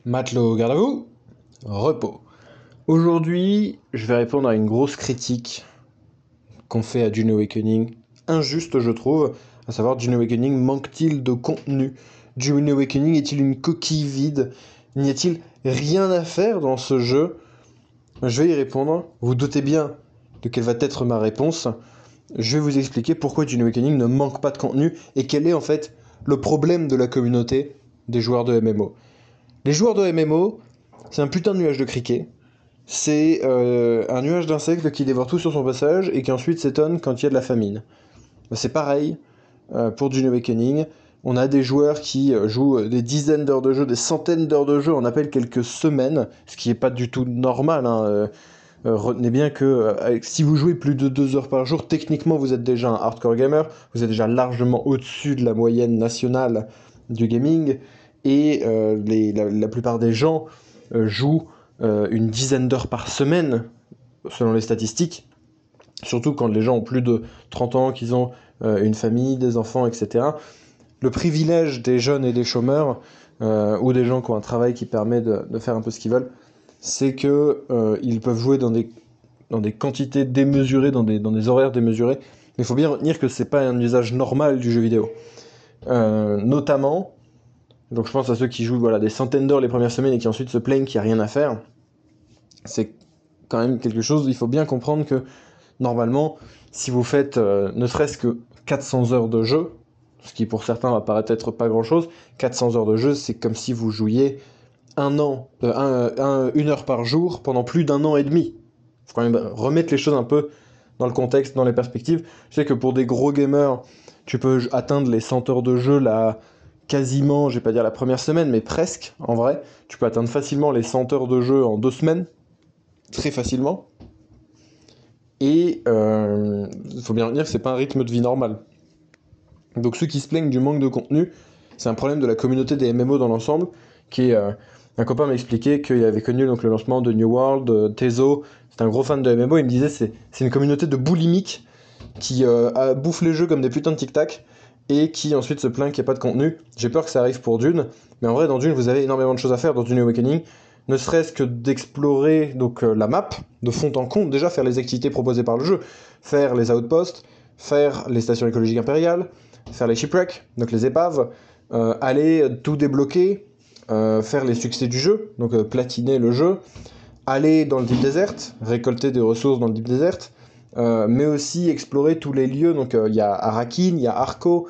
Matelot, garde à vous, repos. Aujourd'hui, je vais répondre à une grosse critique qu'on fait à Dune Awakening, injuste je trouve, à savoir Dune Awakening manque-t-il de contenu? Dune Awakening est-il une coquille vide? N'y a-t-il rien à faire dans ce jeu? Je vais y répondre, vous doutez bien de quelle va être ma réponse. Je vais vous expliquer pourquoi Dune Awakening ne manque pas de contenu et quel est en fait le problème de la communauté des joueurs de MMO. Les joueurs de MMO, c'est un putain de nuage de criquet. C'est un nuage d'insectes qui dévore tout sur son passage et qui ensuite s'étonne quand il y a de la famine. C'est pareil pour Dune Awakening. On a des joueurs qui jouent des dizaines d'heures de jeu, des centaines d'heures de jeu, on appelle quelques semaines, ce qui n'est pas du tout normal. Retenez bien que si vous jouez plus de 2 heures par jour, techniquement vous êtes déjà un hardcore gamer, vous êtes déjà largement au-dessus de la moyenne nationale du gaming, et la plupart des gens jouent une dizaine d'heures par semaine, selon les statistiques, surtout quand les gens ont plus de 30 ans, qu'ils ont une famille, des enfants, etc. Le privilège des jeunes et des chômeurs, ou des gens qui ont un travail qui permet de faire un peu ce qu'ils veulent, c'est que ils peuvent jouer dans des quantités démesurées, dans des horaires démesurés, mais il faut bien retenir que c'est pas un usage normal du jeu vidéo. Notamment, donc je pense à ceux qui jouent des centaines d'heures les premières semaines et qui ensuite se plaignent qu'il n'y a rien à faire. C'est quand même quelque chose, il faut bien comprendre que normalement, si vous faites ne serait-ce que 400 heures de jeu, ce qui pour certains va paraître être pas grand-chose, 400 heures de jeu, c'est comme si vous jouiez une heure par jour pendant plus d'un an et demi. Il faut quand même remettre les choses un peu dans le contexte, dans les perspectives. Je sais que pour des gros gamers, tu peux atteindre les 100 heures de jeu là, quasiment, je vais pas dire la première semaine, mais presque, en vrai. Tu peux atteindre facilement les 100 heures de jeu en 2 semaines, très facilement. Et il faut bien retenir que c'est pas un rythme de vie normal. Donc ceux qui se plaignent du manque de contenu, c'est un problème de la communauté des MMO dans l'ensemble, qui est... un copain m'a expliqué qu'il avait connu donc, le lancement de New World, de Tezo, c'est un gros fan de MMO, il me disait c'est une communauté de boulimiques qui bouffe les jeux comme des putains de tic-tac, et qui ensuite se plaint qu'il n'y a pas de contenu. J'ai peur que ça arrive pour Dune, mais en vrai dans Dune vous avez énormément de choses à faire dans Dune Awakening, ne serait-ce que d'explorer la map de fond en comble, déjà faire les activités proposées par le jeu, faire les outposts, faire les stations écologiques impériales, faire les shipwrecks, donc les épaves, aller tout débloquer, faire les succès du jeu, donc platiner le jeu, aller dans le Deep Desert, récolter des ressources dans le Deep Desert, mais aussi explorer tous les lieux, donc il y a Arrakeen, il y a Arco,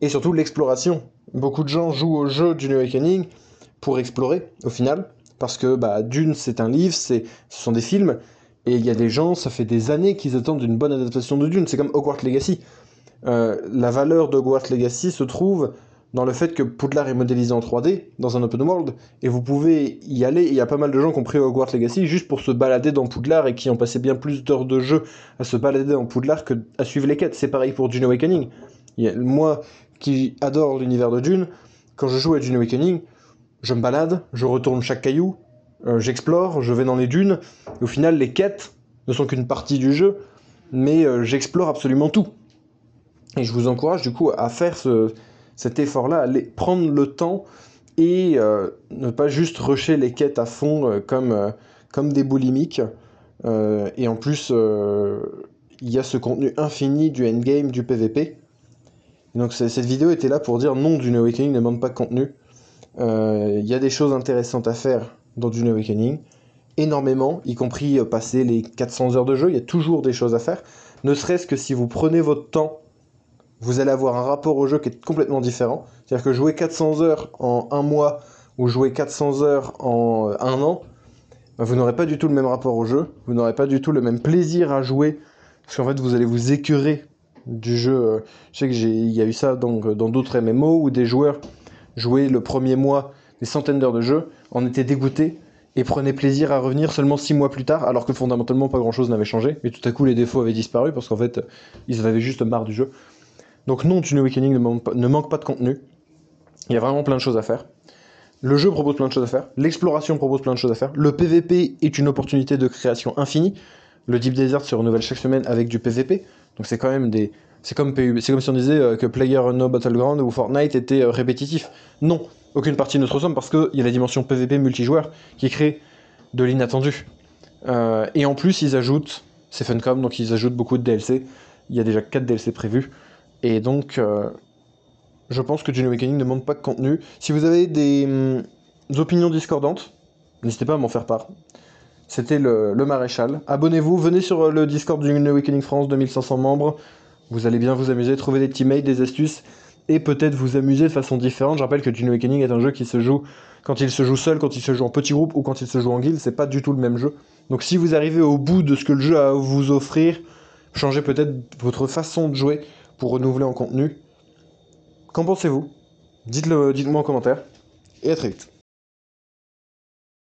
et surtout l'exploration. Beaucoup de gens jouent au jeu Dune Awakening pour explorer, au final, parce que Dune c'est un livre, ce sont des films, et il y a des gens, ça fait des années qu'ils attendent une bonne adaptation de Dune, c'est comme Hogwarts Legacy. La valeur de Hogwarts Legacy se trouve dans le fait que Poudlard est modélisé en 3D, dans un open world, et vous pouvez y aller, et il y a pas mal de gens qui ont pris Hogwarts Legacy juste pour se balader dans Poudlard, et qui ont passé bien plus d'heures de jeu à se balader dans Poudlard que à suivre les quêtes. C'est pareil pour Dune Awakening. Moi, qui adore l'univers de Dune, quand je joue à Dune Awakening, je me balade, je retourne chaque caillou, j'explore, je vais dans les dunes, et au final, les quêtes ne sont qu'une partie du jeu, mais j'explore absolument tout. Et je vous encourage du coup à faire cet effort-là, à prendre le temps et ne pas juste rusher les quêtes à fond comme des boulimiques. Et en plus, il y a ce contenu infini du endgame, du PVP. Et donc cette vidéo était là pour dire non, Dune Awakening ne manque pas de contenu. Il y a des choses intéressantes à faire dans Dune Awakening, énormément, y compris passer les 400 heures de jeu, il y a toujours des choses à faire. Ne serait-ce que si vous prenez votre temps, vous allez avoir un rapport au jeu qui est complètement différent. C'est-à-dire que jouer 400 heures en un mois ou jouer 400 heures en un an, vous n'aurez pas du tout le même rapport au jeu, vous n'aurez pas du tout le même plaisir à jouer, parce qu'en fait vous allez vous écœurer du jeu. Je sais qu'il y a eu ça donc, dans d'autres MMO où des joueurs jouaient le premier mois des centaines d'heures de jeu, en étaient dégoûtés et prenaient plaisir à revenir seulement 6 mois plus tard, alors que fondamentalement pas grand-chose n'avait changé, mais tout à coup les défauts avaient disparu parce qu'en fait ils avaient juste marre du jeu. Donc non, Dune Awakening ne manque pas de contenu. Il y a vraiment plein de choses à faire. Le jeu propose plein de choses à faire. L'exploration propose plein de choses à faire. Le PVP est une opportunité de création infinie. Le Deep Desert se renouvelle chaque semaine avec du PVP. Donc c'est quand même des C'est comme PUB, c'est comme si on disait que PlayerUnknown's Battleground ou Fortnite était répétitif. Non, aucune partie ne se ressemble parce qu'il y a la dimension PvP multijoueur qui crée de l'inattendu. Et en plus, ils ajoutent, c'est Funcom, donc ils ajoutent beaucoup de DLC. Il y a déjà 4 DLC prévus. Et donc, je pense que Dune Awakening ne manque pas de contenu. Si vous avez des opinions discordantes, n'hésitez pas à m'en faire part. C'était le Maréchal. Abonnez-vous, venez sur le Discord du Dune Awakening France, 2500 membres. Vous allez bien vous amuser, trouver des teammates, des astuces, et peut-être vous amuser de façon différente. Je rappelle que Dune Awakening est un jeu qui se joue quand il se joue seul, quand il se joue en petit groupe ou quand il se joue en guilde. C'est pas du tout le même jeu. Donc si vous arrivez au bout de ce que le jeu a à vous offrir, changez peut-être votre façon de jouer pour renouveler en contenu. Qu'en pensez-vous? Dites-moi en commentaire, et à très vite.